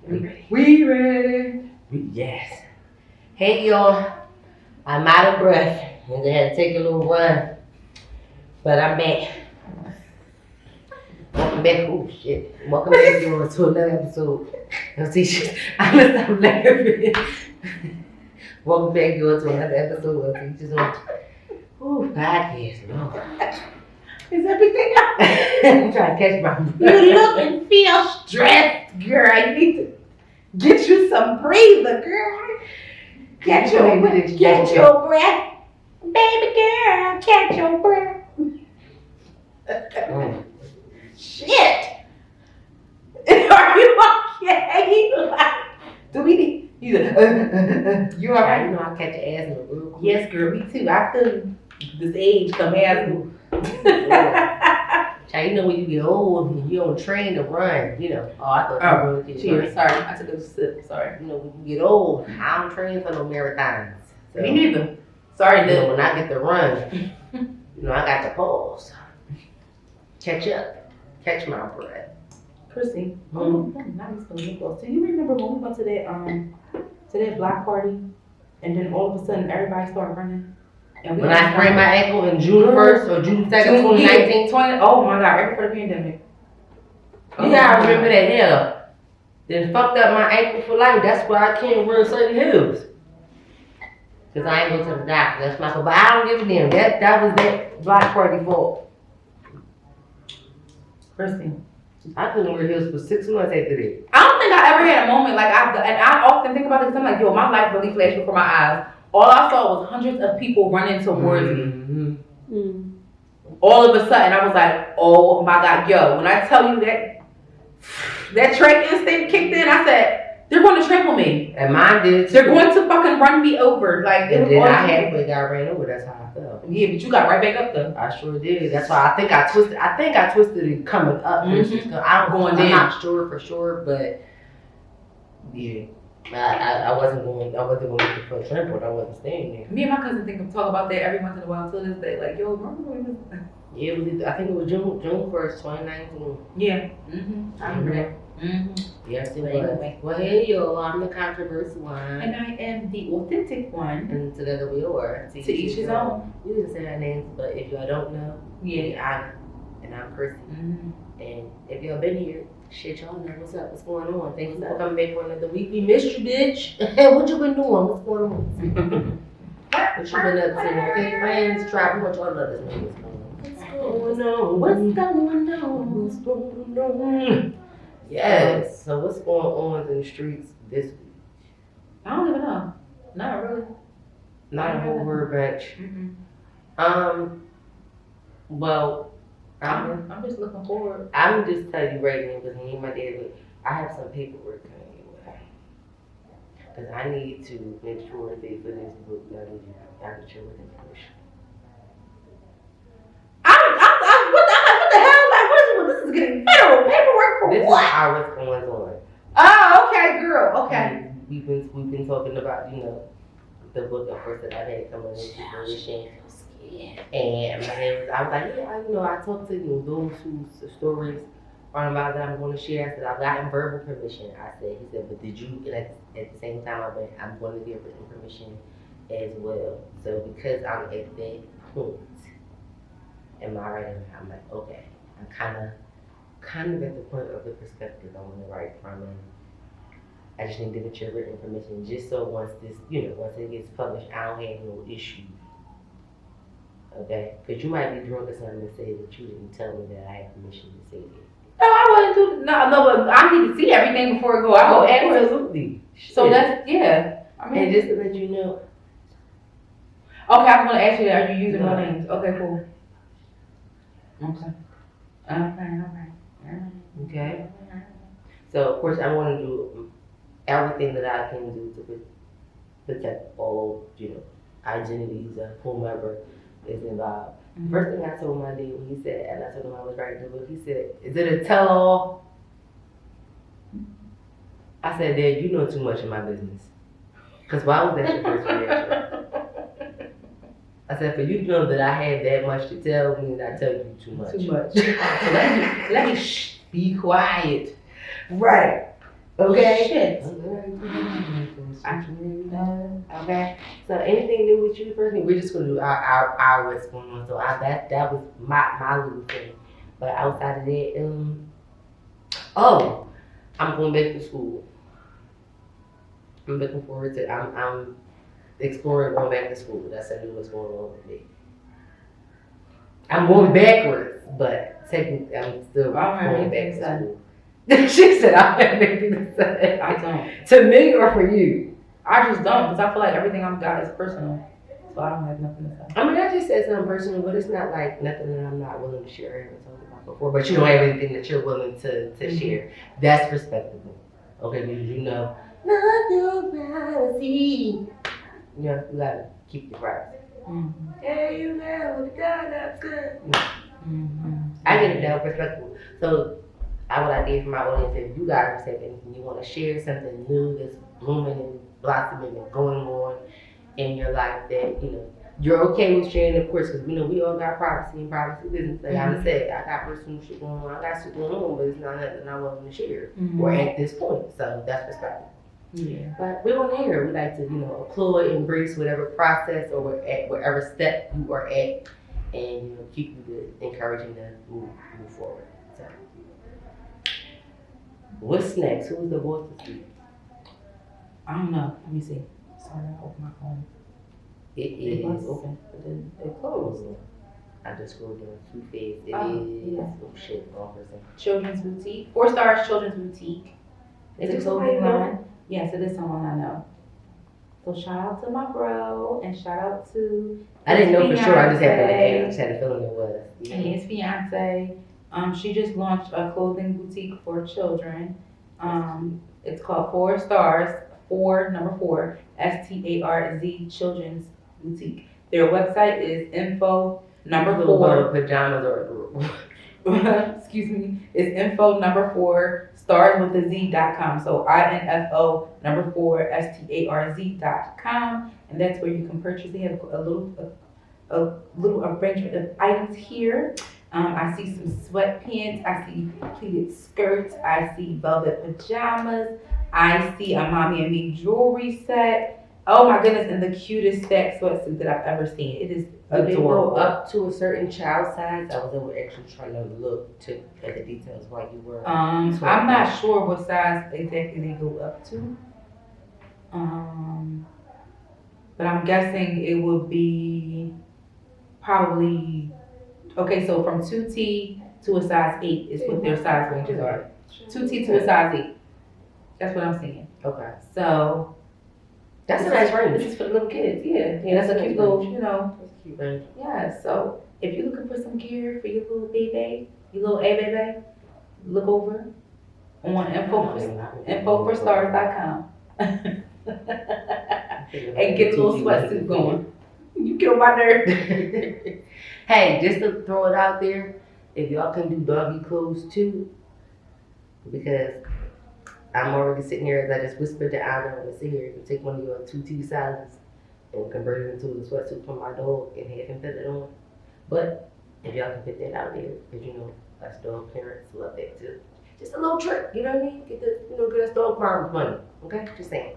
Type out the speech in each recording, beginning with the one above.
We ready. Yes. Hey y'all, I'm out of breath and I had to take a little run, but I'm back. Welcome back. Oh shit. Welcome back to another episode of Teachers. I'm gonna stop laughing. Welcome back to another episode of Teachers on Podcast. Lord. Is everything up? I'm trying to catch my breath. You look and feel stressed, girl. You need to get you some breather, girl. Catch your breath. Baby girl, catch your breath. Shit. Are you okay? Do we need you? You alright? You know I catch your ass in the room. Yes, girl. Me too. I feel this age come asthma. Child, you know when you get old and you don't train to run, you know. Oh, I thought you were really cheers. Sorry, I took a sip. Sorry. You know, when you get old, I don't train for no marathons. So, me neither. Sorry, you know, when I get to run, you know, I got to pause. Catch up. Catch my breath. Chrissy, nice. Do you remember when we went to that block party and then all of a sudden everybody started running? And when I sprained my ankle in June 1st or June 2nd, 2019? Oh my God, right before the pandemic. Yeah, I remember that, yeah. Then fucked up my ankle for life. That's why I can't run certain hills. Because I ain't go to the doctor. That's my fault. But I don't give a damn. That was that block party fault. Chrissy. I couldn't wear heels for 6 months after that. I don't think I ever had a moment like and I often think about it because I'm like, yo, my life really flashed before my eyes. All I saw was hundreds of people running towards me. All of a sudden, I was like, oh my God, yo, when I tell you that track instinct kicked in, I said, they're going to trample me. And mine did too. They're going to fucking run me over. Like, and then I halfway got ran over. That's how I felt. Yeah, but you got right back up though. I sure did. That's why I think I twisted it coming up. I'm not sure for sure, but yeah. I wasn't going to get the foot trampled. I wasn't staying there. Me and my cousin think of talk about that every once in a while till this day. Like, yo, remember when this? Yeah, I think it was June 1st, 2019. Yeah. I remember that. Yes, it was. Well, hey, yo, I'm the controversial one. And I am the authentic one. And together we are. To each his own. You didn't say our names, but if y'all don't know, and I'm Chrissy. And if y'all been here, shit, y'all know what's up, what's going on. Thank you for coming back for another week. We missed you, bitch. What you been doing? What's going on? What you been up to? Okay, friends, try. What y'all love this man. What's going on? Yes. So what's going on in the streets this week? I don't even know. Not really. Not a whole word bunch. Well, I'm just looking forward. I'm just telling you right now because me and my dad, I have some paperwork coming your way. Because I need to make sure that for this book that I get your information. What the hell? Like, this is getting federal paperwork for this what? This is how it's going on. Oh, okay, girl. Okay. We've been talking about, you know, the book of course that I've had coming into fruition. And I was like, yeah, you know, I talked to those whose stories are about that I'm going to share. I said, I've gotten verbal permission. He said, but did you, and at the same time, I'm going to give written permission as well. So because I'm at that point in my writing, I'm like, okay, I'm kind of at the point of the perspective I want to write from. And I just need to get your written permission just so once it gets published, I don't have no issue. Okay? Because you might be drunk or something and say that you didn't tell me that I had permission to say that. No, I wouldn't do no, but I need to see everything before it go out. Absolutely. So that's, yeah. I mean, and just to let you know. Okay, I was going to ask you that. Are you using my names? Okay, cool. Okay. So, of course, I want to do everything that I can do to protect all, identities of whomever is involved. First thing I told my dad when he said, and I told him I was writing the book, he said, is it a tell-all? I said, Dad, you know too much of my business. Because why was that your first reaction? I said, for you to know that I had that much to tell me, I tell you too much. Too much. let me be quiet. Right. Okay? Shit. Okay. So anything new with you personally? We're just gonna do our what's going on. So that was my little thing. But outside of that, I'm going back to school. I'm looking forward to. I'm exploring going back to school. That's what's going on with me. I'm going backwards, but technically I'm still going back to school. She said, I have anything to say. I don't. To me or for you? I just don't, because I feel like everything I've got is personal. So I don't have nothing to say. I mean, I just said something personal, but it's not like nothing that I'm not willing to share. I haven't talked about before. But you don't have anything that you're willing to share. That's respectable. Okay, because you know, not your privacy. You know, you gotta keep your privacy. Mm-hmm. Hey, you know, with the guy that's good. Mm-hmm. I get it down respectable. So, I would like to hear from my audience if you guys have anything you want to share, something new that's blooming and blossoming and going on in your life that, you know, you're okay with sharing, of course, because, you know, we all got privacy and privacy business. Like I said, I got personal shit going on, I got shit going on, but it's not nothing I want to share or at this point. So, that's respectable. Yeah. But we want to hear. We like to, you know, applaud, embrace whatever process or at whatever step you are at, and, you know, keep you encouraging to move forward. So, what's next? Who's the boss to speak? I don't know. Let me see. Sorry, I opened my phone. It was is open, but then it closed. I just scrolled down too fast. It Yeah. oh shit, wrong person. Children's Boutique. 4 Stars Children's Boutique. It's a clothing line. Yes, it is someone I know. So shout out to my bro and shout out to I didn't know for sure. I just had fiance a feeling it was. and his fiance. She just launched a clothing boutique for children. It's called 4 Stars, 4 STARZ Children's Boutique. Their website is info number 4 pajamas or excuse me, is info number 4 stars with the Z.com. So info number 4 STARZ.com, and that's where you can purchase. They have a little arrangement of items here. I see some sweatpants, I see pleated skirts, I see velvet pajamas, I see a mommy and me jewelry set. Oh my goodness, and the cutest stack sweatsuit that I've ever seen. It is adorable. They go up to a certain child size. I was actually trying to look at the details while you were. I'm not sure what size exactly they go up to. But I'm guessing it would be probably okay. So from 2T to a size 8 is what their size ranges are. 2T to a size 8. That's what I'm seeing. Okay. So. That's a nice range. This is for the little kids, yeah. That's a cute little, you know. That's a cute range. Yeah, so if you're looking for some gear for your little baby, your little A-baby, look over on info4stars.com and get a little sweatsuit going. You get on my nerves. Hey, just to throw it out there, if y'all can do doggy clothes too, because I'm already sitting here as I just whispered to Anna and sit here. You can take one of your 2T sizes and convert it into a sweatsuit for my dog and have him put it on. But if y'all can put that out there, because you know, us dog parents love that too. Just a little trick, you know what I mean? Get us dog farm money. Okay? Just saying.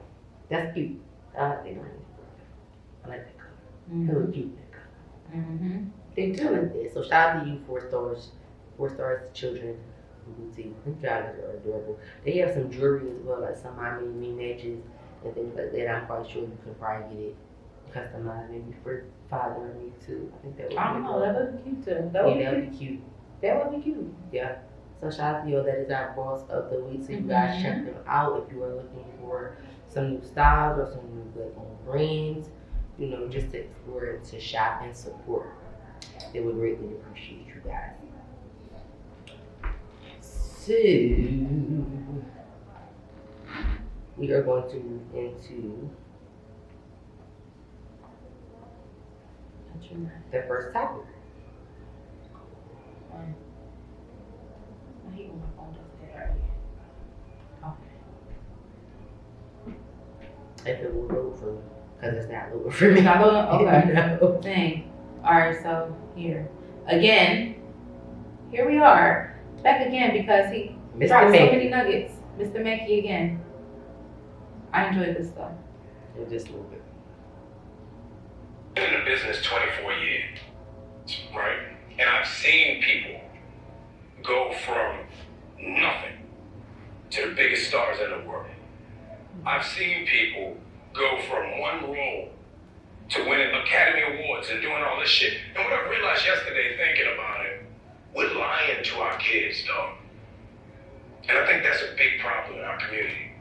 That's cute. I like that green. I like that color. Mm-hmm. Really cute, that color. Mm-hmm. They do. I like that. So shout out to you, 4 Stars. 4 Stars Children Boutique. These guys are adorable. They have some jewelry as well, like some me matches and things like that. I'm quite sure you can probably get it customized, maybe for father or me too. I think that would be I don't know, that would be cute too. That would be cute. That would be cute. Yeah. So shout out to you. That is our boss of the week. So you guys check them out if you are looking for some new styles or some new black-owned brands. You know, just to explore and to shop and support. They would greatly appreciate you guys. So, we are going to move into the first topic. I hate when my phone does that already. If it will load for me, because it's not loading for me. Not loading? Okay. No. Dang. Alright, so here. Again, here we are. Back again because he Mr. dropped so Meg. many nuggets. Mr. Mackey again. I enjoyed this stuff. Just a little bit. Been in the business 24 years, right? And I've seen people go from nothing to the biggest stars in the world. I've seen people go from one role to winning Academy Awards and doing all this shit. And what I realized yesterday thinking about it, we're lying to our kids, dog. And I think that's a big problem in our community.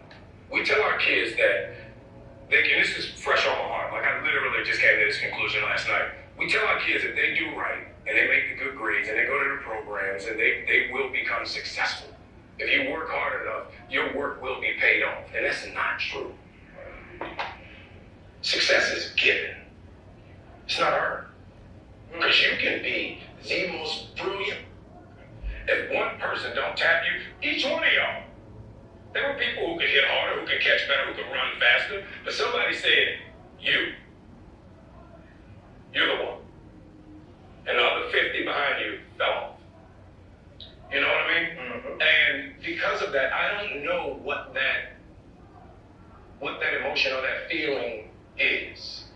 We tell our kids that they can, this is fresh on my heart, like I literally just came to this conclusion last night. We tell our kids if they do right and they make the good grades and they go to the programs and they will become successful. If you work hard enough, your work will be paid off. And that's not true. Success is given. It's not earned. Because you can be the most brilliant. If one person don't tap you, each one of y'all. There were people who could hit harder, who could catch better, who could run faster. But somebody said, you're the one. And the other 50 behind you fell off. You know what I mean? Mm-hmm. And because of that, I don't know what that emotion or that feeling is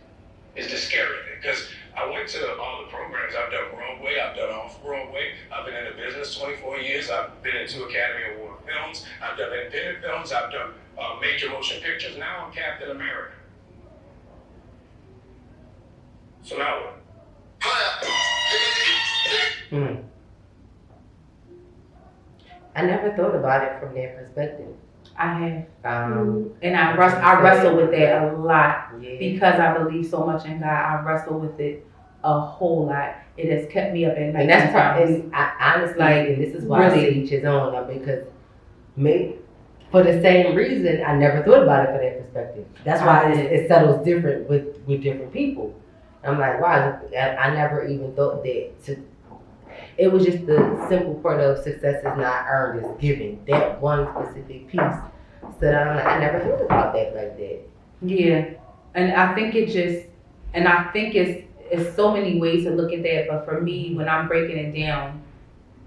the scary thing. Because I went to all the programs. I've done Broadway, I've done off-Broadway. I've been in the business 24 years. I've been in 2 Academy Award films. I've done independent films. I've done major motion pictures. Now I'm Captain America. So now what? I never thought about it from their perspective. I have. And I wrestle with that a lot because I believe so much in God. I wrestle with it a whole lot. It has kept me up at night. And that's probably, honestly, and this is why I say each his own, because for the same reason, I never thought about it from their perspective. That's why it settles different with different people. I'm like, wow, I never even thought that. It was just the simple part of success is not earned, it's given. That one specific piece. So I'm like, I never thought about that like that. Yeah. And I think it's so many ways to look at that. But for me, when I'm breaking it down,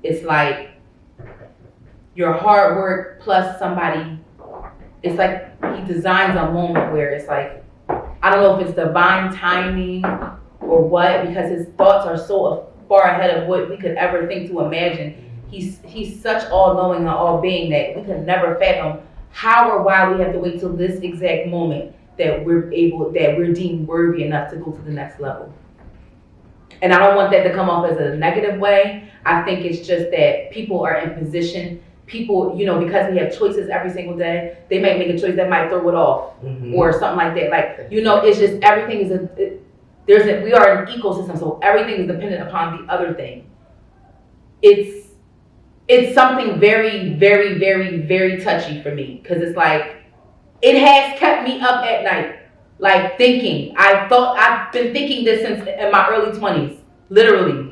it's like your hard work plus somebody, it's like he designs a moment where it's like, I don't know if it's divine timing or what, because his thoughts are so far ahead of what we could ever think to imagine. He's such all-knowing and all-being that we could never fathom how or why we have to wait till this exact moment that we're deemed worthy enough to go to the next level. And I don't want that to come off as a negative way. I think it's just that people are in position. People, because we have choices every single day, they might make a choice that might throw it off or something like that. Like, it's just everything is we are an ecosystem, so everything is dependent upon the other thing. It's something very, very, very, very touchy for me because it's like it has kept me up at night, like thinking. I've been thinking this since in my early 20s, literally.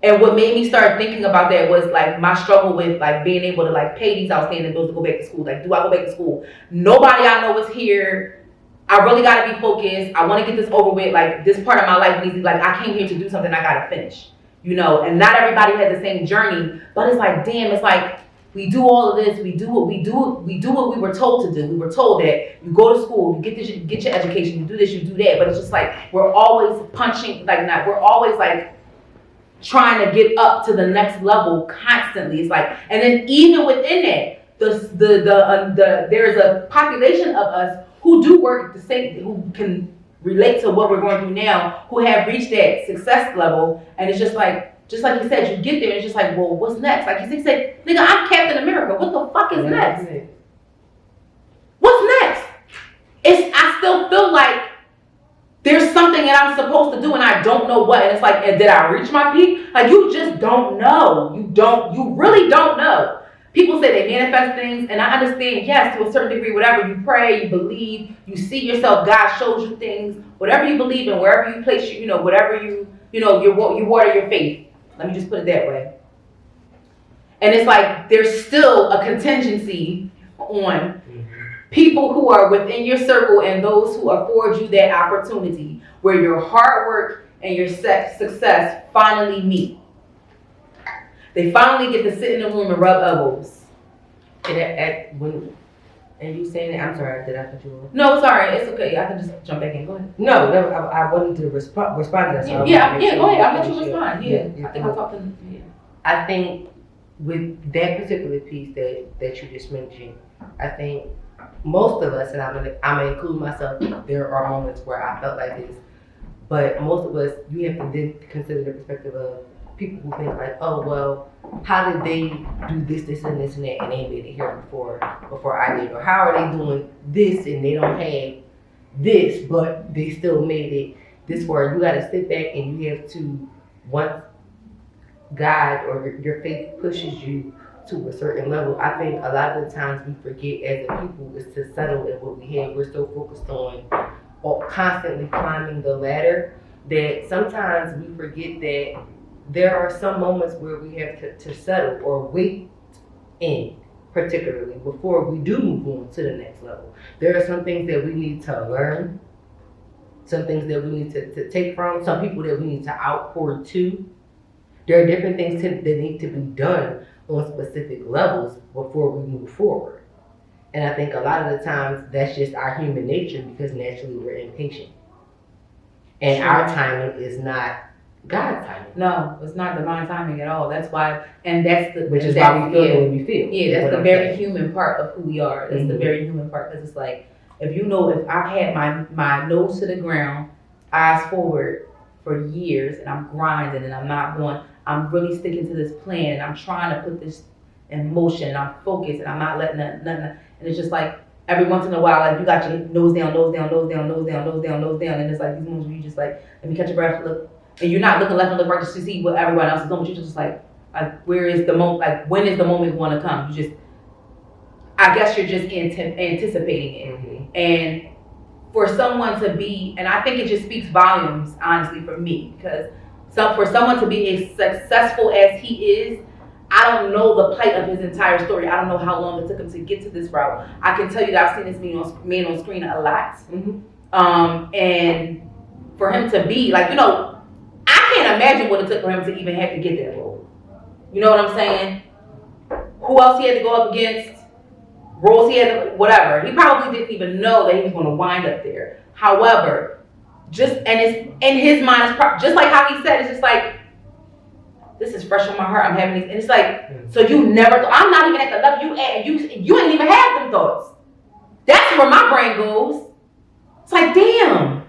And what made me start thinking about that was like my struggle with like being able to like pay these outstanding bills to go back to school. Like, do I go back to school? Nobody I know is here. I really gotta be focused. I want to get this over with. Like, this part of my life needs to, like, I came here to do something I gotta finish, and not everybody had the same journey, but it's like, damn, it's like, we do all of this, we do what we were told to do. We were told that you go to school, you get your education, you do this, you do that, but it's just like, we're always we're always like, trying to get up to the next level constantly. It's like, and then even within that, there's a population of us who do work the same, who can relate to what we're going through now, who have reached that success level, and it's just like he said, you get there, and it's just like, well, what's next? Like he said, nigga, I'm Captain America. What the fuck is next? What's next? I still feel like there's something that I'm supposed to do, and I don't know what. And it's like, did I reach my peak? Like, you just don't know. You really don't know. People say they manifest things, and I understand, yes, to a certain degree, whatever you pray, you believe, you see yourself, God shows you things, whatever you believe in, wherever you place, whatever you water your faith. Let me just put it that way. And it's like, there's still a contingency on people who are within your circle and those who afford you that opportunity where your hard work and your success finally meet. They finally get to sit in the room and rub elbows. And you saying that, I'm sorry, did I cut you off? No, sorry, it's okay. I can just jump back in. Go ahead. No, I wanted to respond to that. So Yeah, go ahead. I'll let you respond. Yeah. I think I'm talking. Yeah. I think with that particular piece that you just mentioned, I think most of us, and I'm gonna include myself, there are moments where I felt like this, but most of us, you have to then consider the perspective of people who think like, oh well, how did they do this and this and that, and they made it here before I did, or how are they doing this and they don't have this, but they still made it this far. You got to sit back and you have to, once God or your faith pushes you to a certain level, I think a lot of the times we forget as a people is to settle in what we have. We're so focused on constantly climbing the ladder that sometimes we forget that there are some moments where we have to settle or wait in, particularly before we do move on to the next level. There are some things that we need to learn, some things that we need to take from, some people that we need to outpour to. There are different things that need to be done on specific levels before we move forward. And I think a lot of the times that's just our human nature because naturally we're impatient. And our timing is not God's timing. No, it's not divine timing at all. That's why, and that's the which is why we feel the way we feel. Yeah, that's the very human part of who we are. That's the very human part because it's like if I've had my nose to the ground, eyes forward for years, and I'm grinding and I'm really sticking to this plan and I'm trying to put this in motion and I'm focused and I'm not letting nothing. And it's just like every once in a while, like you got your nose down, and it's like these moments where you just like, let me catch your breath, look. And you're not looking left and look right just to see what everyone else is doing, but you're just like where is the moment, like when is the moment going to come? I guess you're just anticipating it. Mm-hmm. And for someone to be, and I think it just speaks volumes, honestly, for me, because for someone to be as successful as he is, I don't know the plight of his entire story. I don't know how long it took him to get to this route. I can tell you that I've seen this man on screen a lot. Mm-hmm. And for him to be like, I can't imagine what it took for him to even have to get that role. You know what I'm saying? Who else he had to go up against? Roles he had to, whatever. He probably didn't even know that he was going to wind up there. However, it's in his mind, just like how he said, it's just like, this is fresh on my heart. I'm having these, and it's like, so you never, I'm not even at the level you at, and you ain't even have them thoughts. That's where my brain goes. It's like, damn.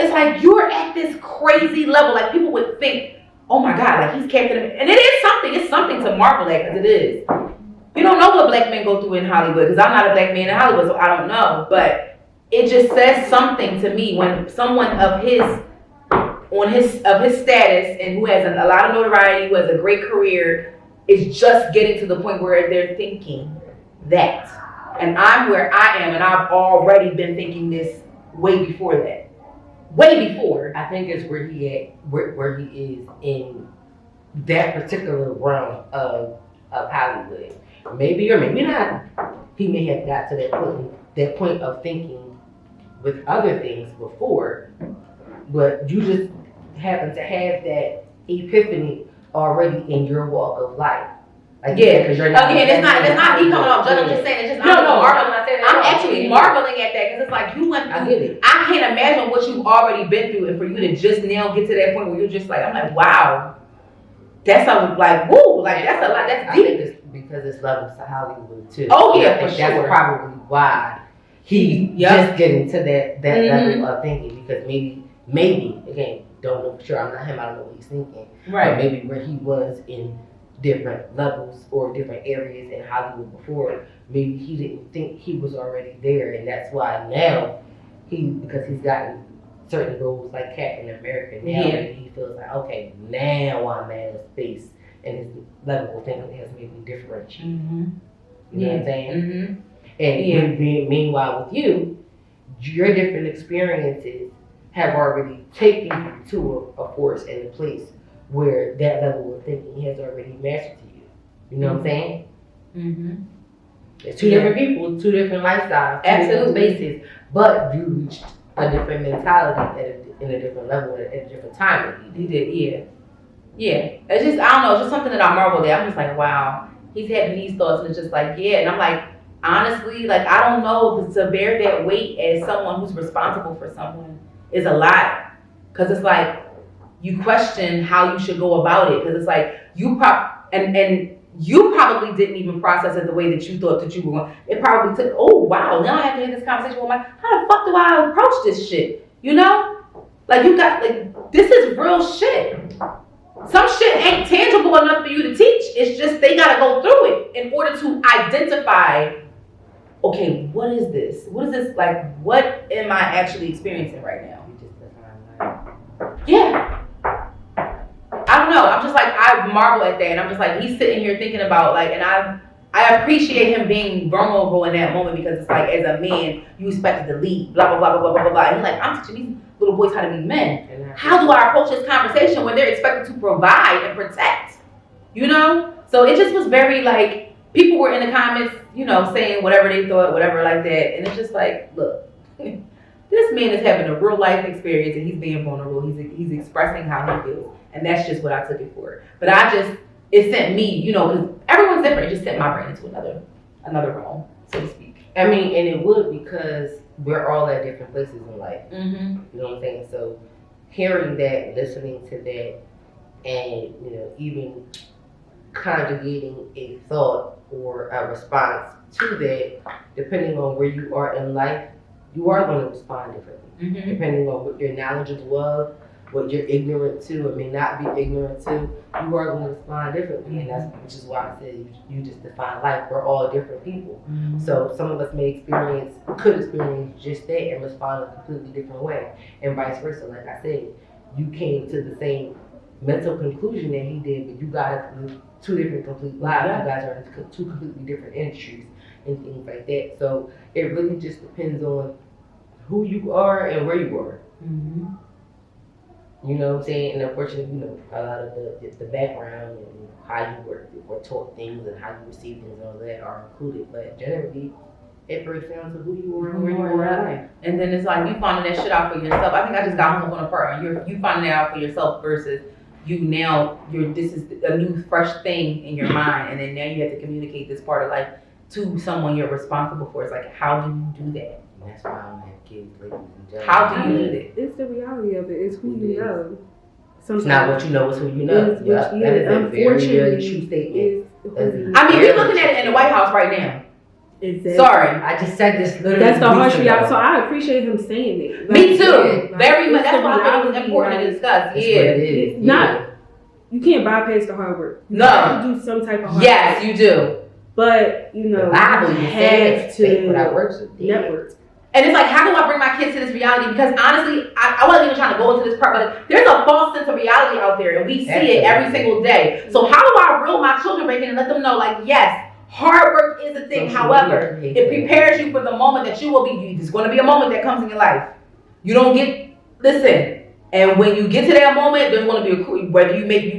It's like you're at this crazy level. Like people would think, oh my God, like he's captain. And it is something. It's something to marvel at because it is. You don't know what black men go through in Hollywood because I'm not a black man in Hollywood, so I don't know. But it just says something to me when someone of his status and who has a lot of notoriety, who has a great career, is just getting to the point where they're thinking that. And I'm where I am, and I've already been thinking this way before that. Way before. I think it's where he is in that particular realm of Hollywood. Maybe or maybe not. He may have got to that point of thinking with other things before, but you just happen to have that epiphany already in your walk of life. Like, yeah, because you're not. Again, it's not me coming off judging. I'm just saying it's just I'm actually marveling at that because it's like you went through. I can't imagine what you've already been through, and for you to just now get to that point where you're just like, I'm like, wow, that's like woo, like that's a lot. That's deep. I think it's because it's levels to Hollywood too. Oh yeah, for sure. That's probably why he's just getting to that level of thinking because maybe again, don't know for sure. I'm not him. I don't know what he's thinking. Right. But maybe where he was in different levels or different areas in Hollywood before, maybe he didn't think he was already there, and that's why now because he's gotten certain roles like Captain America now, and he feels like, okay, now I'm at a space, and his level of thinking has maybe differentiated. Mm-hmm. You know what I'm saying? Mm-hmm. And meanwhile with you, your different experiences have already taken you to a force and a place where that level of thinking has already mastered to you. You know what I'm saying? Mm-hmm. It's two different people, two different lifestyles, two different spaces, but you reached a different mentality in a different level at a different time than he did. Yeah. It's just, I don't know, it's just something that I marveled at. I'm just like, wow. he's having these thoughts, and it's just like, yeah. And I'm like, honestly, like, I don't know, to bear that weight as someone who's responsible for someone is a lot. Because it's like, you question how you should go about it. Because it's like, you probably didn't even process it the way that you thought that you were going. It probably took, oh, wow, now I have to have this conversation with how the fuck do I approach this shit? You know? Like, you got, like, this is real shit. Some shit ain't tangible enough for you to teach. It's just they gotta go through it in order to identify, okay, what is this? What is this, like, what am I actually experiencing right now? You just define life. Yeah. I don't know. I'm just like, I marvel at that. And I'm just like, he's sitting here thinking about, like, and I appreciate him being vulnerable in that moment, because it's like, as a man, you expected to lead, blah, blah, blah, blah, blah, blah, blah. And he's like, I'm teaching these little boys how to be men. How do I approach this conversation when they're expected to provide and protect? You know? So it just was very, like, people were in the comments, you know, saying whatever they thought, whatever like that. And it's just like, look, this man is having a real life experience, and he's being vulnerable. He's expressing how he feels. And that's just what I took it for. But it sent me, you know, because everyone's different. It just sent my brain into another realm, so to speak. I mean, and it would, because we're all at different places in life. Mm-hmm. You know what I'm saying? So hearing that, listening to that, and, you know, even conjugating a thought or a response to that, depending on where you are in life, you are going to respond differently. Mm-hmm. Depending on what you're knowledgeable of, what you're ignorant to or may not be ignorant to, you are going to respond differently. And that's, which is why I said you just define life. We're all different people. Mm-hmm. So some of us could experience just that and respond in a completely different way. And vice versa. Like I said, you came to the same mental conclusion that he did, but you guys live two different complete lives. Yeah. You guys are in two completely different industries and things like that. So it really just depends on who you are and where you are. Mm-hmm. You know what I'm saying? And unfortunately, you know, a lot of the background and how you were taught things and how you receive things and all that are included. But generally, it breaks down to who you are and where you are in life. And then it's like you finding that shit out for yourself. I think I just got hung up on a part. You finding it out for yourself versus this is a new fresh thing in your mind, and then now you have to communicate this part of life to someone you're responsible for. It's like, how do you do that? And that's why I don't have kids, ladies and gentlemen. How do you do that? It's the reality of it. It's who you know. It's not what you know, it's who you know. That is a very true statement. I mean, we're looking at it in the White House right now. Exactly. Sorry. I just said this literally. That's the harsh reality. So I appreciate him saying it. Me too. Very much. That's why I thought it was important to discuss. It's what it is. It's not. You can't bypass the hard work. You No. have to do some type of hard Yes, work. you do. But, you know, The Bible, you have to network. And it's like, how do I bring my kids to this reality? Because honestly, I wasn't even trying to go into this part, but there's a false sense of reality out there, and we see it every single day. So how do I reel my children back in and let them know, like, yes, hard work is a thing. However, it prepares you for the moment that you will be. There's going to be a moment that comes in your life. You don't listen. And when you get to that moment, there's going to be you're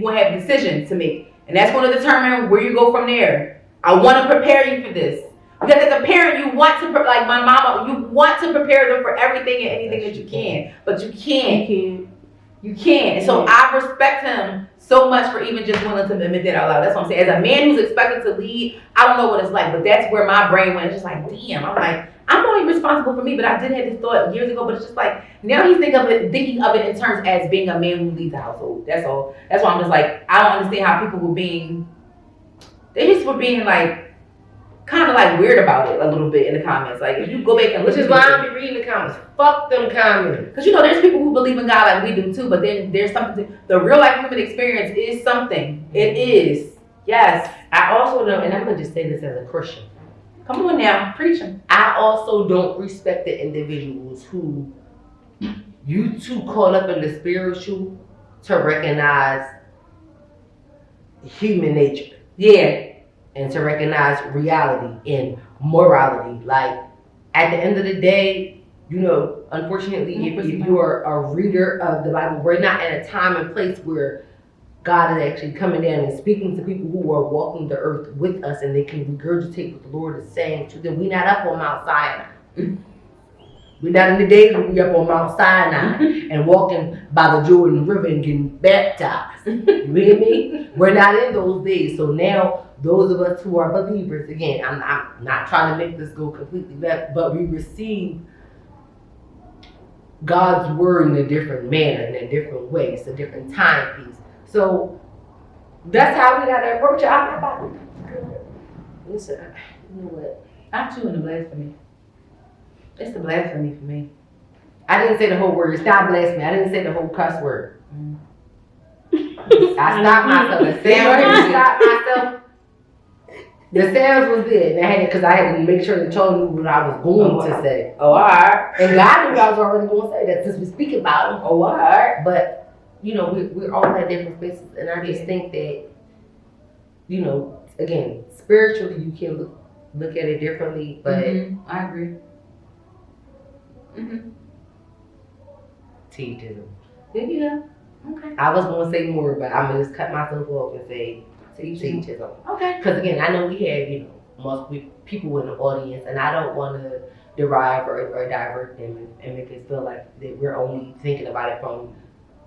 going to have decisions to make, and that's going to determine where you go from there. I want to prepare you for this. Because as a parent, you want to, like my mama, you want to prepare them for everything and anything that you can. But you can't. You can't. And so I respect him so much for even just willing to admit that out loud. That's what I'm saying. As a man who's expected to lead, I don't know what it's like. But that's where my brain went. It's just like, damn. I'm like, I'm only responsible for me. But I did have this thought years ago. But it's just like, now he's thinking of it in terms as being a man who leads the household. That's all. That's why I'm just like, I don't understand how people were being like, kind of like weird about it a little bit in the comments. Like, if you go back and Which is why I don't be reading the comments. Fuck them comments. Because, you know, there's people who believe in God like we do too, but then there's something, the real life human experience is something. It is. Yes. I also know, and I'm going to just say this as a Christian. Come on now, preaching. I also don't respect the individuals who you too caught up in the spiritual to recognize human nature. Yeah. And to recognize reality and morality. Like, at the end of the day, you know, unfortunately, if you are a reader of the Bible, we're not in a time and place where God is actually coming down and speaking to people who are walking the earth with us, and they can regurgitate what the Lord is saying to them. We're not up on Mount Sinai. We're not in the days when we up on Mount Sinai and walking by the Jordan River and getting baptized. You hear me? We're not in those days. So now, those of us who are believers, again, I'm not trying to make this go completely left, but we receive God's word in a different manner, in a different way. It's a different timepiece. So that's how we got to approach it. I'm about it. Listen, you know what? I'm chewing the blasphemy. It's the blasphemy for me. I didn't say the whole word. Stop blasphemy. I didn't say the whole cuss word. I stopped myself. The sound stopped myself. The sounds was good. And because I had to make sure that y'all knew what I was going to say. Oh, alright. And God knew I was already going to say that since we're speaking about him. Oh, alright. But, you know, we're all at different spaces. And I just think that, you know, again, spiritually you can look at it differently. But I agree. teach them. Yeah. Okay. I was going to say more, but I'm going to just cut myself off and say teach them. Okay. Because again, I know we have, you know, multiple people in the audience, and I don't want to derive or divert them and make us feel like that we're only thinking about it from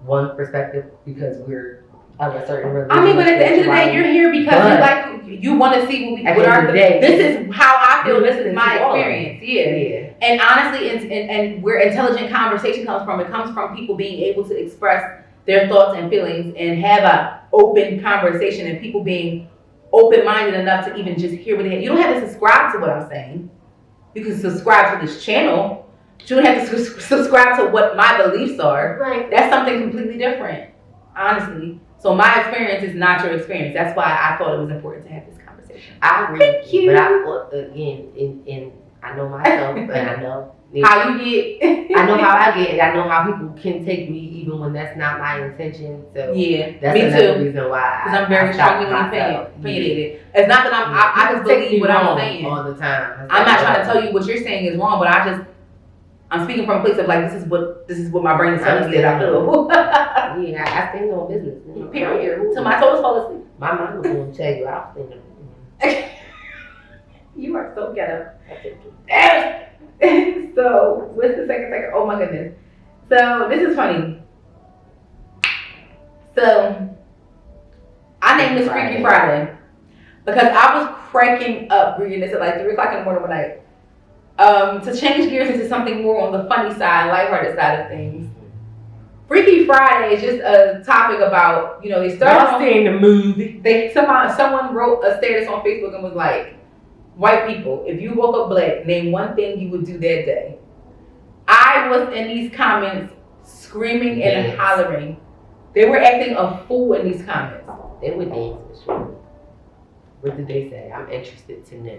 one perspective because we're of a certain religion. I mean, but at the end of the day, you're here because you want to see what this is how I feel. This is my experience. Yeah. And honestly, and where intelligent conversation comes from, it comes from people being able to express their thoughts and feelings and have an open conversation, and people being open-minded enough to even just hear what they have. You don't have to subscribe to what I'm saying. You can subscribe to this channel, but you don't have to subscribe to what my beliefs are. Right. That's something completely different, honestly. So my experience is not your experience. That's why I thought it was important to have this conversation. I agree. Thank you. But I know myself, and I know how you get. I know how I get, and I know how people can take me even when that's not my intention. So yeah, that's me another too. reason why. Because I'm very strongly opinionated. It's not that I just believe what I'm saying all the time. I'm not trying to tell you what you're saying is wrong, but I'm speaking from a place of like this is what my brain is telling me that I feel. Yeah, I stand on business. You know, period. Till my toes fall asleep. My mom was going to tell you I was thinking. You are so ghetto. So, what's the second? Oh my goodness. So, this is funny. So, I named this Freaky Friday because I was cracking up reading this at like 3 o'clock in the morning one night. To change gears into something more on the funny side, lighthearted side of things. Freaky Friday is just a topic about, you know, they started seeing the movie. Someone wrote a status on Facebook and was like, white people, if you woke up black, name one thing you would do that day. I was in these comments screaming and hollering. They were acting a fool in these comments. They were dancing for sure. What did they say? I'm interested to know.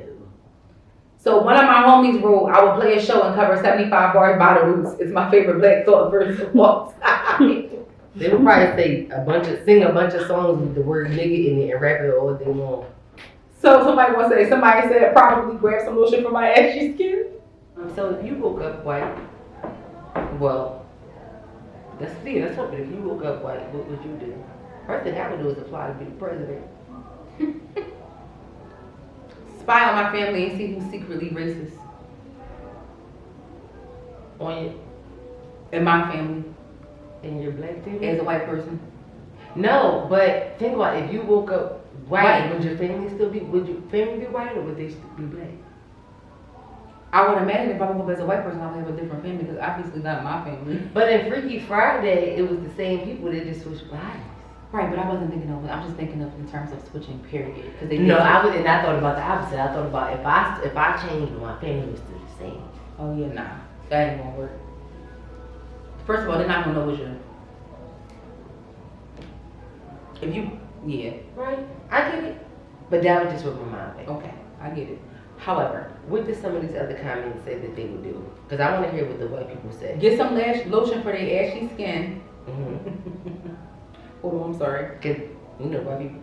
So one of my homies wrote, I would play a show and cover 75 bars by the Roots. It's my favorite Black Thought verse of all time. They would probably sing a bunch of songs with the word nigga in it and rap it all day long. So somebody said probably grab some lotion from my ashy skin. So if you woke up white, well, that's something. If you woke up white, what would you do? First thing I would do is apply to be the president. Spy on my family and see who's secretly racist. On you? In my family. In your black family? As a white person. No, but think about it. If you woke up white, would your family be white or would they still be black? I would imagine if I woke up as a white person, I would have a different family because obviously not my family. But in Freaky Friday, it was the same people that just switched bodies. Right, but I wasn't thinking of it. I'm just thinking of in terms of switching period. I thought about the opposite. I thought about if I changed, my family was still the same. Oh yeah, nah, that ain't gonna work. First of all, they're not gonna know what you're. Right, I get it. But that was just what my mind thinks. Okay, I get it. However, what did some of these other comments say that they would do? Because I want to hear what the white people say. Get some lotion for their ashy skin. Mm-hmm. Hold on, I'm sorry. Because, you know, white people,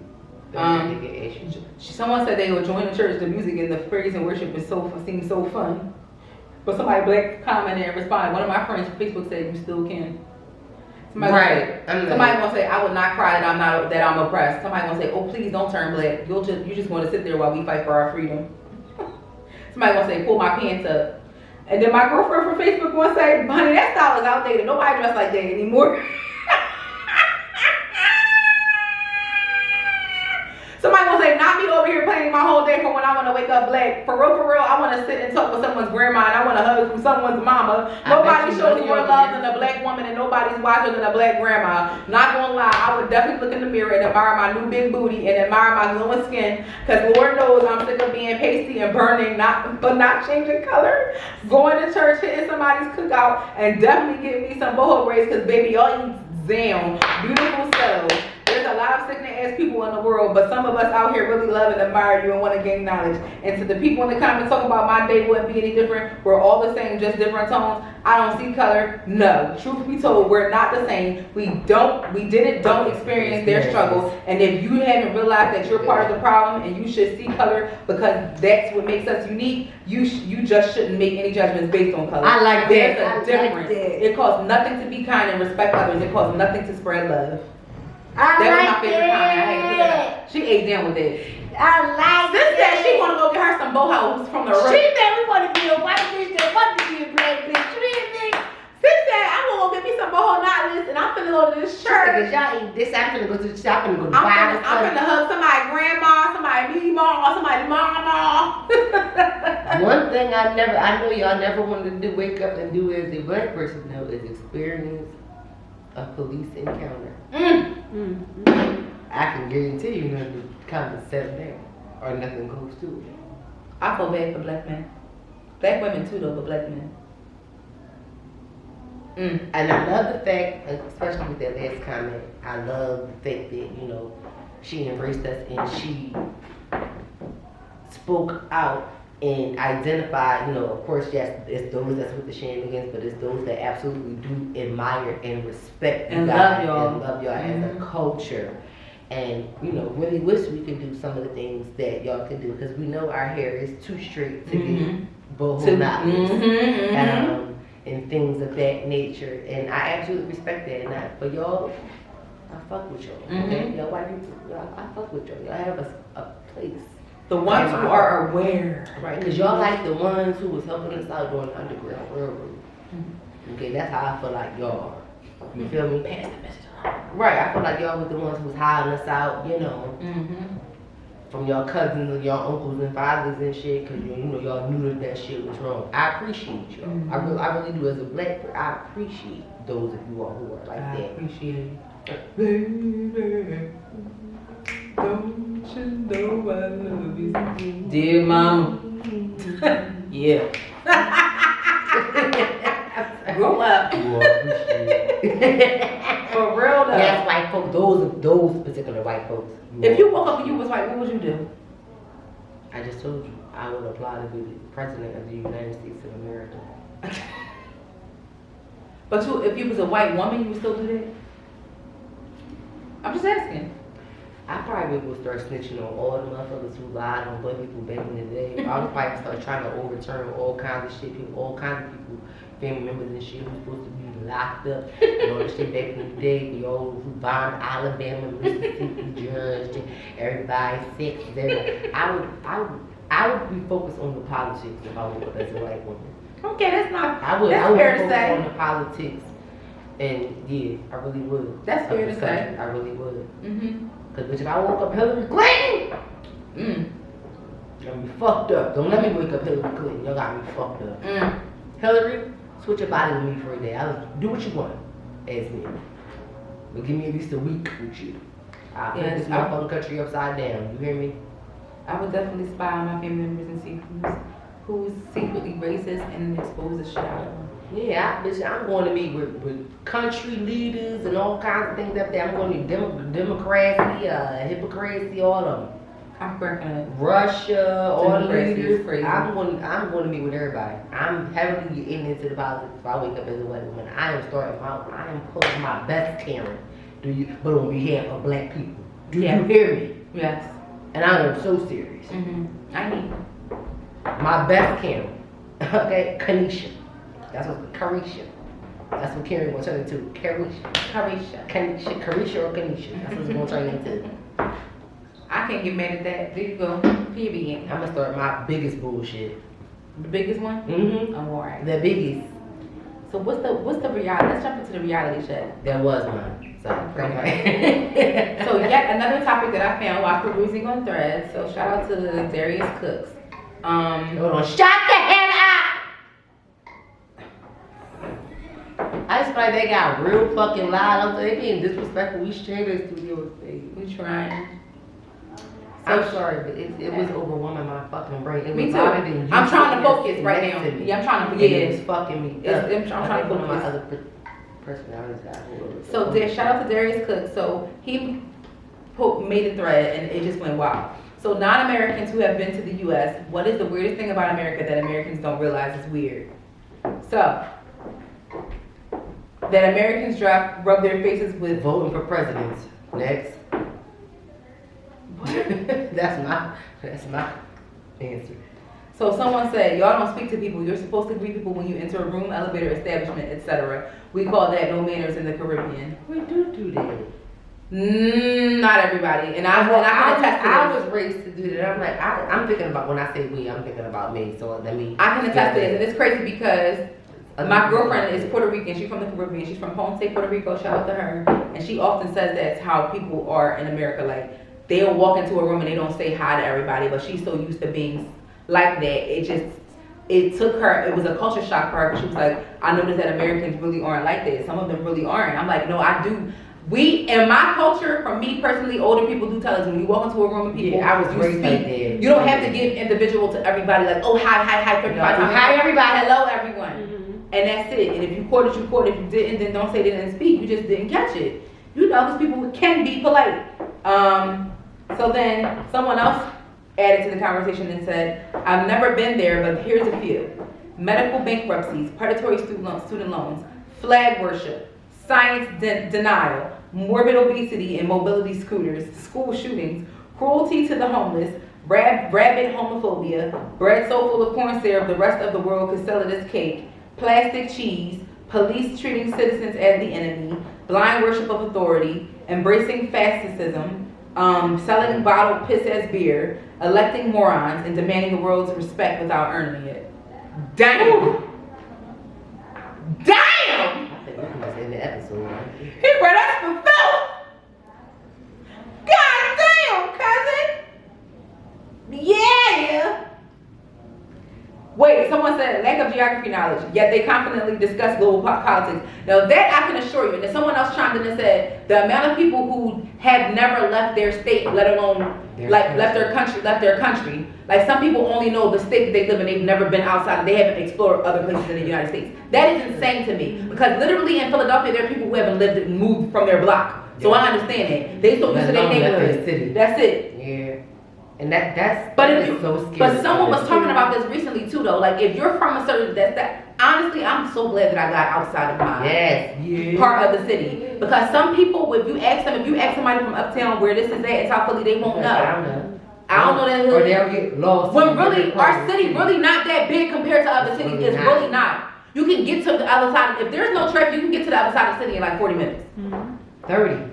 they get ashy. Someone said they would join the church, the music and the praise and worship seems so fun. But somebody black commented and responded. One of my friends from Facebook said, you still can. Somebody gonna say, I would not cry that I'm oppressed. Somebody gonna say, oh please don't turn black. You just want to sit there while we fight for our freedom. Somebody gonna say, pull my pants up. And then my girlfriend from Facebook one say, honey, that style is outdated. Nobody dress like that anymore. Somebody gonna say, not me over here planning my whole day for when I want to wake up black. For real, I want to sit and talk with someone's grandma and I want to hug from someone's mama. Nobody shows more love than a black woman and nobody's wiser than a black grandma. Not gonna lie, I would definitely look in the mirror and admire my new big booty and admire my glowing skin. Cause Lord knows I'm sick of being pasty and burning, but not changing color. Going to church, hitting somebody's cookout, and definitely getting me some boho braids. Cause baby, y'all eat zam. Beautiful selves. There's a lot of sickening ass people in the world, but some of us out here really love and admire you and want to gain knowledge. And to the people in the comments talking about my day wouldn't be any different, we're all the same, just different tones. I don't see color. No. Truth be told, we're not the same. We don't experience their struggle. And if you haven't realized that you're part of the problem and you should see color because that's what makes us unique, you just shouldn't make any judgments based on color. I like that. There's a difference. It costs nothing to be kind and respect others. It costs nothing to spread love. That was my favorite comment. I had to put that up. She ate down with it. I like Sis said she want to go get her some bohos from the road. She said we want to be a white bitch that want to be a black bitch. You hear me? Sis said I'm gonna go get me some boho knotless and I'm finna go to this church. Cause y'all eat this. I'm finna go to the shop and go I'm buy finna hug somebody grandma, somebody mama, somebody mama. One thing I know y'all never wanted to do, wake up and do as a black person though, is experience a police encounter. I can guarantee you nothing kind of set down or nothing goes to it. I feel bad for black men. Black women too though, but black men. And I love the fact, especially with that last comment, I love the fact that, you know, she embraced us and she spoke out and identified, you know, of course, yes, it's those that's with the shenanigans, but it's those that absolutely do admire and respect And you love guys y'all. and love y'all as a culture. And, you know, really wish we could do some of the things that y'all can do because we know our hair is too straight to get boho knotless. And things of that nature. And I absolutely respect that. And for y'all, I fuck with y'all. Okay? Y'all white people, I fuck with y'all. Y'all have a place. The ones who are aware. Right, because y'all like the ones who was helping us out during the Underground Railroad. Okay, that's how I feel like y'all are. You feel me? Pass the message along. Right, I feel like y'all was the ones who was hiding us out, you know, from y'all cousins and y'all uncles and fathers and shit, because you know y'all knew that shit was wrong. I appreciate y'all. I really do. As a black person, I appreciate those of you all who are like that. I appreciate it. Baby, don't you know I love you? Dear mama. Yeah. Grow up. For real though. Yes, white folks. Those particular white folks. If you woke up and you was white, what would you do? I just told you, I would apply to be the president of the United States of America. But if you was a white woman, you would still do that? I'm just asking. I probably would start snitching on all the motherfuckers who lied on black people back in the day. I would probably start trying to overturn all kinds of shit, all kinds of people, family members and shit who's supposed to be locked up and all the shit back in the day. The old who bombed Alabama, Mississippi, judged, everybody sick. I would be focused on the politics if I woke up as a white woman. Okay, that's not. I would fair to focus say. on the politics, and yeah, I really would. That's fair to say. I really would. Cause bitch, if I woke up Hillary Clinton, y'all be fucked up. Don't let me wake up Hillary Clinton. Y'all got me fucked up. Hillary, switch your body with me for a day. I'll do what you want as me, but give me at least a week with you. I'll put this motherfucking country upside down. You hear me? I would definitely spy on my family members and see who's secretly racist and expose the shit out of them. Yeah, I'm going to meet with country leaders and all kinds of things up there. I'm going to democracy, hypocrisy, all of them. I'm cracking up. Russia, all the leaders. Crazy. I'm going to meet with everybody. I'm heavily getting into the politics. If I wake up as a white woman, I am pulling my best Karen. But on behalf of black people. Do you hear me? Yes. And I am so serious. I need My best Karen. Okay, Kanisha. That's what Carisha. That's what Karen will turn into. Carisha or Kanisha. That's what it's gonna turn into. I can't get mad at that. There you go. Period. I'm gonna start my biggest bullshit. The biggest one? Mm-hmm. Oh, alright. The biggest. So what's the reality? Let's jump into the reality check. That was mine. So, So yet another topic that I found while perusing on Threads. So shout out to Darius Cooks. Hold on. Shut the hell up! I just feel like they got real fucking loud. I'm saying they being disrespectful. We share this studio space. We trying. I'm sorry, but it was overwhelming my fucking brain. It Me was too. louder than you I'm trying to sitting focus there right next now. to me. Yeah, I'm trying to. And Yeah, it was fucking me. I'm trying to one of my focus. other personalities got hold. So shout out to Darius Cook. So he made a thread and it just went wild. So non-Americans who have been to the U.S., what is the weirdest thing about America that Americans don't realize is weird? So that Americans rub their faces with Voting for president. Next. That's my answer. So someone said, y'all don't speak to people. You're supposed to greet people when you enter a room, elevator, establishment, etc. We call that no manners in the Caribbean. We do that. Not everybody. And I can attest to I this. was raised to do that. I'm like, I'm thinking about, when I say we, I'm thinking about me. So let me. I can attest to this. And it's crazy because my girlfriend is Puerto Rican. She's from the Caribbean. She's from home state Puerto Rico. Shout out to her. And she often says that's how people are in America. Like, they'll walk into a room and they don't say hi to everybody. But she's so used to being like that. It took her, it was a culture shock for her. She was like, I noticed that Americans really aren't like that. Some of them really aren't. I'm like, no, I do. We, in my culture, for me personally, older people do tell us when you walk into a room with people, Yeah, I was you raised speak. like that. You don't have to give individual to everybody like, oh, hi, 35 times. Hi, everybody. Hello, everyone. And that's it. And if you caught it, you caught it. If you didn't, then don't say they didn't speak. You just didn't catch it. You know, because people can be polite. So then someone else added to the conversation and said, I've never been there, but here's a few. Medical bankruptcies, predatory student loans, flag worship, science denial, morbid obesity and mobility scooters, school shootings, cruelty to the homeless, rabid homophobia, bread so full of corn syrup the rest of the world could sell it as cake, plastic cheese, police treating citizens as the enemy, blind worship of authority, embracing fascism, selling bottled piss as beer, electing morons, and demanding the world's respect without earning it. Damn! Damn! I think we can just end the episode. He brought us for filth! God damn, cousin! Yeah! Wait, someone said lack of geography knowledge, yet they confidently discuss global politics. Now that I can assure you, and then someone else chimed in and said the amount of people who have never left their state, let alone left their country. Like some people only know the state that they live in, they've never been outside, they haven't explored other places in the United States. That is insane to me. Because literally in Philadelphia, there are people who haven't lived and moved from their block. So I understand it. They so used to their neighborhood. That's it. Yeah. And that's so scary. But someone was talking scary. about this recently too, though. Like if you're from a certain honestly, I'm so glad that I got outside of my part of the city. Because some people, if you ask somebody from uptown where this is at in South Philly, they won't know. I don't know that hood. Or they'll get lost. When really our city really not that big compared to other cities. It's really not. You can get to the other side. If there's no traffic, you can get to the other side of the city in like 40 minutes. 30.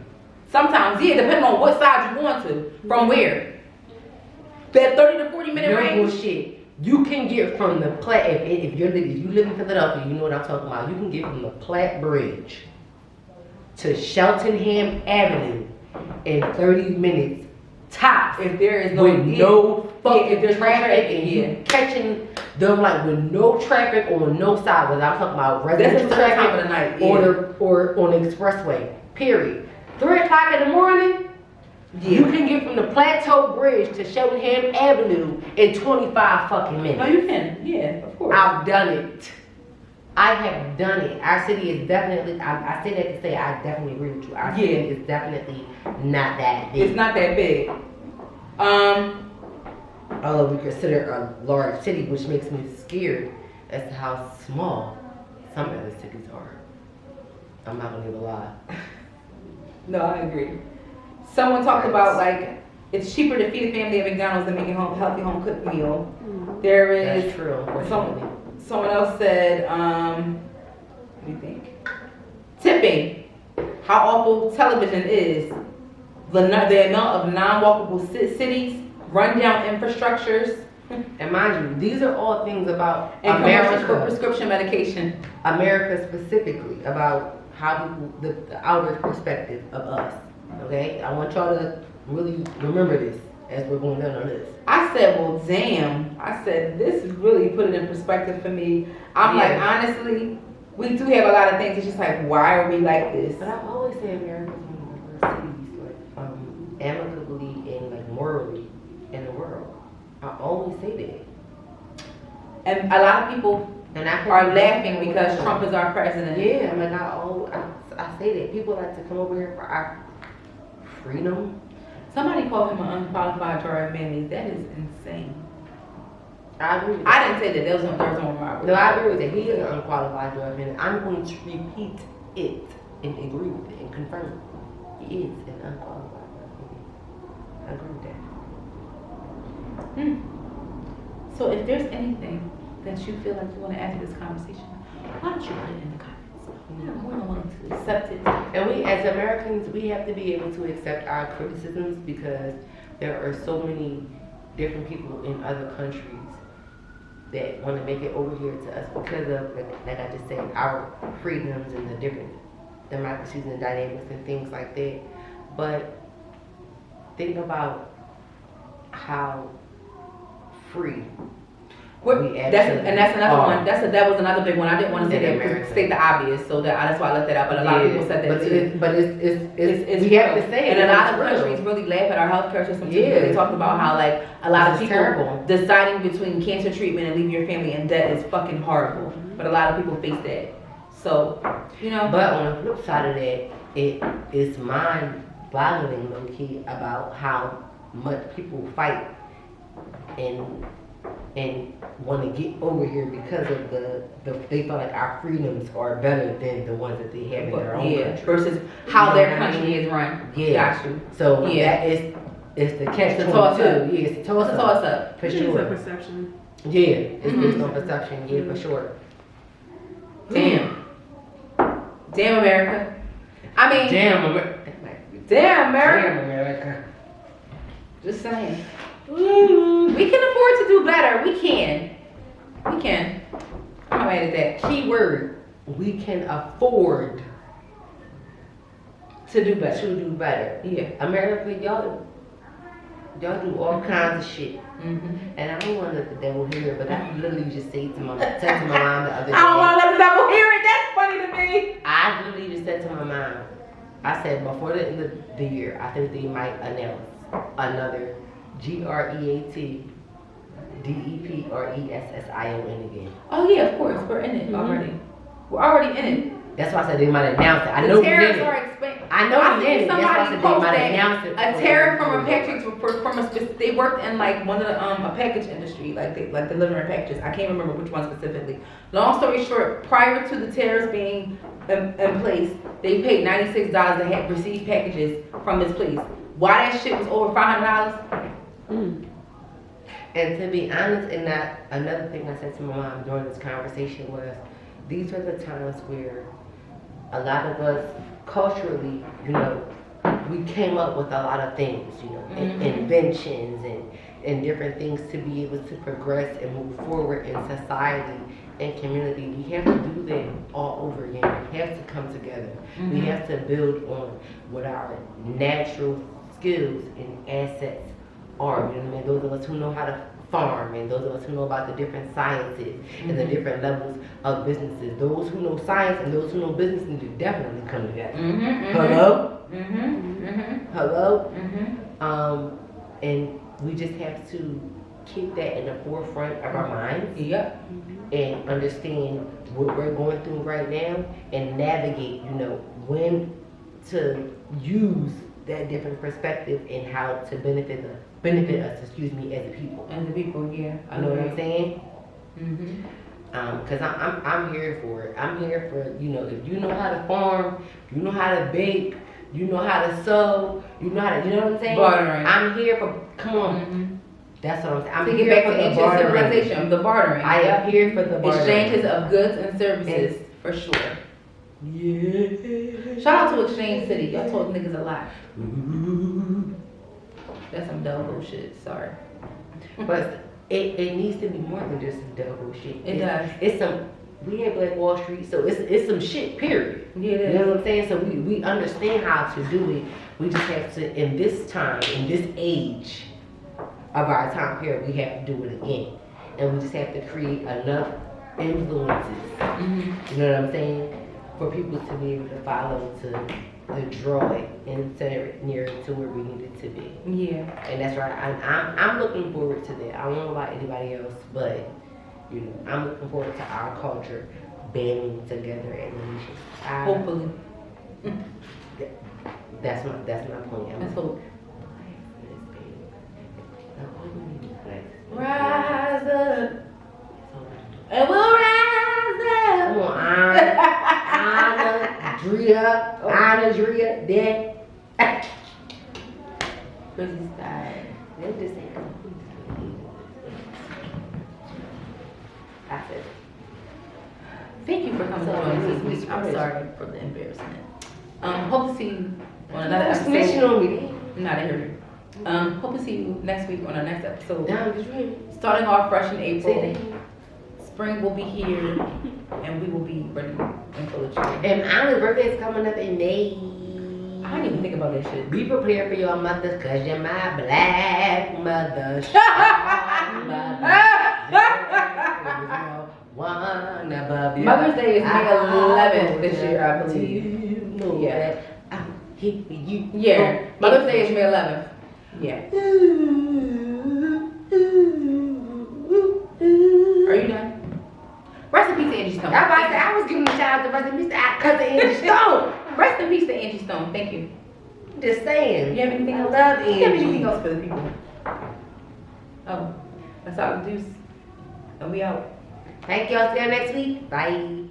Sometimes, yeah, depending on what side you're going to, from where. That 30 to 40 minute range. Bullshit. You can get from the Platte, if you live in Philadelphia, you know what I'm talking about. You can get from the Platte Bridge to Cheltenham Avenue in 30 minutes tops. If there is no fucking there's traffic no and you catching them like with no traffic on no side. Whether I'm talking about residential traffic time of the night, or on the expressway. Period. 3 o'clock in the morning. You can get from the Plateau Bridge to Cheltenham Avenue in 25 fucking minutes. No, you can. Yeah, of course. I've done it. I have done it. Our city is definitely, I say that to say I definitely agree with you. Our city is definitely not that big. It's not that big. Although we consider a large city, which makes me scared as to how small some other cities are. I'm not gonna even lie. No, I agree. Someone talked about like it's cheaper to feed a family at McDonald's than make a healthy home cooked meal. There is That's true, unfortunately. Someone else said, what do you think? Tipping. How awful television is. The amount of non-walkable cities, rundown infrastructures, And mind you, these are all things about And commercials for America. prescription medication. America specifically, about how people, the outer perspective of us. Okay? I want y'all to really remember this as we're going down on this. I said, well, damn. I said, this is really put it in perspective for me. I'm like, honestly, we do have a lot of things. It's just like, why are we like this? But I always say America's one of the worst cities, like, amicably and like morally in the world. I always say that. And a lot of people And I are laughing because Trump is our president. Yeah, I mean, I say that people like to come over here for our freedom. Somebody called him an unqualified jar of mayonnaise. That is insane. I agree with that. I didn't say that. There was one Robert. No, I agree with that. He is an unqualified drug man. I'm going to repeat it and agree with it and confirm it. He is an unqualified drug man. I agree with that. So if there's anything that you feel like you want to add to this conversation, why don't you put it in the comments? We're more than willing to accept it. And we, as Americans, we have to be able to accept our criticisms because there are so many different people in other countries that want to make it over here to us because of, like I just said, our freedoms and the different democracies and dynamics and things like that. But think about how free That's another one. That was another big one. I didn't want to say that America. State the obvious, so that's why I left that out. But a lot of people said that too. But it's We we have to say it. and a lot of it's real. countries really laugh at our healthcare system too. Yeah. Because they talked about how like a lot of This is people terrible. deciding between cancer treatment and leaving your family in debt is fucking horrible. But a lot of people face that. So, you know. But on the flip side of that, it is mind-boggling, low key, about how much people fight and want to get over here because of they feel like our freedoms are better than the ones that they have in their own country. Versus how You know their what I country mean? is run. Yeah. Got you. So Yeah. that is it's the catch It's a toss-up. too. Yeah, it's a toss It's a up. toss-up. For It's a sure. perception. Yeah, it's based on perception. Yeah, for sure. Damn. Damn America. I mean, Damn America. damn America. Damn America. Just saying. We can afford to do better. We can. We can. I'm mad at that. Key word. We can afford To do better. to do better. Yeah. America, y'all do all kinds of shit. Mm-hmm. And I don't want to let the devil hear it, but I literally just said to my mom the other day. I don't want to let the devil hear it. That's funny to me. I literally just said to my mom, I said before the end of the year, I think they might announce another GREAT DEPRESSION again. Oh yeah, of course. We're in it already. We're already in it. That's why I said they might announce it. I The know we tariffs did are it. expanding. I know we did it. That's why I Somebody said they might posted announce it. a tariff from a package they worked in like one of the a package industry, like delivering packages. I can't remember which one specifically. Long story short, prior to the tariffs being in place, they paid $96 to receive packages from this place. Why that shit was over $500? And to be honest, and that another thing I said to my mom during this conversation was, these are the times where a lot of us culturally, you know, we came up with a lot of things, you know, inventions and different things to be able to progress and move forward in society and community. We have to do that all over again. We have to come together. We have to build on what our natural skills and assets are. You know what I mean? Those of us who know how to farm, and those of us who know about the different sciences and the different levels of businesses. Those who know science and those who know business need to definitely come together. Hello? Hello? And we just have to keep that in the forefront of our minds. Yep. And understand what we're going through right now and navigate, you know, when to use that different perspective and how to benefit us, as a people. And the people, yeah. You know what I'm saying? Mm-hmm. Cause I'm here for it. I'm here for, you know, if you know how to farm, you know how to bake, you know how to sew, you know how to, you know what I'm saying? Bartering. I'm here for, come on. That's what I'm saying. I'm To get here back for to the ancient bartering. civilization, the bartering. I am here for the bartering. Exchanges of goods and services, for sure. Yeah. Shout out to Exchange City. Y'all told niggas a lot. That's some dumb bullshit. Sorry. But it needs to be more than just double shit. It does. It's some. We had Black Wall Street, so it's some shit. Period. Yeah, it is. You know what I'm saying? So we understand how to do it. We just have to, in this time, in this age of our time period, we have to do it again, and we just have to create enough influences. Mm-hmm. You know what I'm saying? For people to be able to follow, to draw it and center it near to where we need it to be. Yeah. And that's right. I'm looking forward to that. I don't know about anybody else, but you know, I'm looking forward to our culture banding together as a nation. Hopefully. That's my point. Let's hope. Rise Rise up. And we'll rise up. Come on, Anna, Drea, Dan. Chrissie's died. They just say, I said, Thank you for coming So, on this we- week. I'm sorry for the embarrassment. Hope to see you on another snitching episode. on me. Not in here. Hope to see you next week on our next episode. Down the dream. Starting off fresh in Say April. that. Spring will be here, and we will be ready and full of joy. And Anna's birthday is coming up in May. I didn't even think about that shit. Be prepared for your mothers, cause you're my black mother. Strong mother. There's no one above you. Mother's Day is May 11th this year, I want believe. you to know Yeah. that I'm here for you. Yeah, Mother's Day is May 11th. Yeah. Are you done? Rest in peace to Angie Stone. I about to say, I was giving a shout out to Brother Mr. Cousin Angie Stone. Rest in peace to Angie Stone. Thank you. Just saying. You have anything I else? love Do you have anything Angie. else for the people? Oh, that's all we do. And we out. Thank y'all. See you next week. Bye.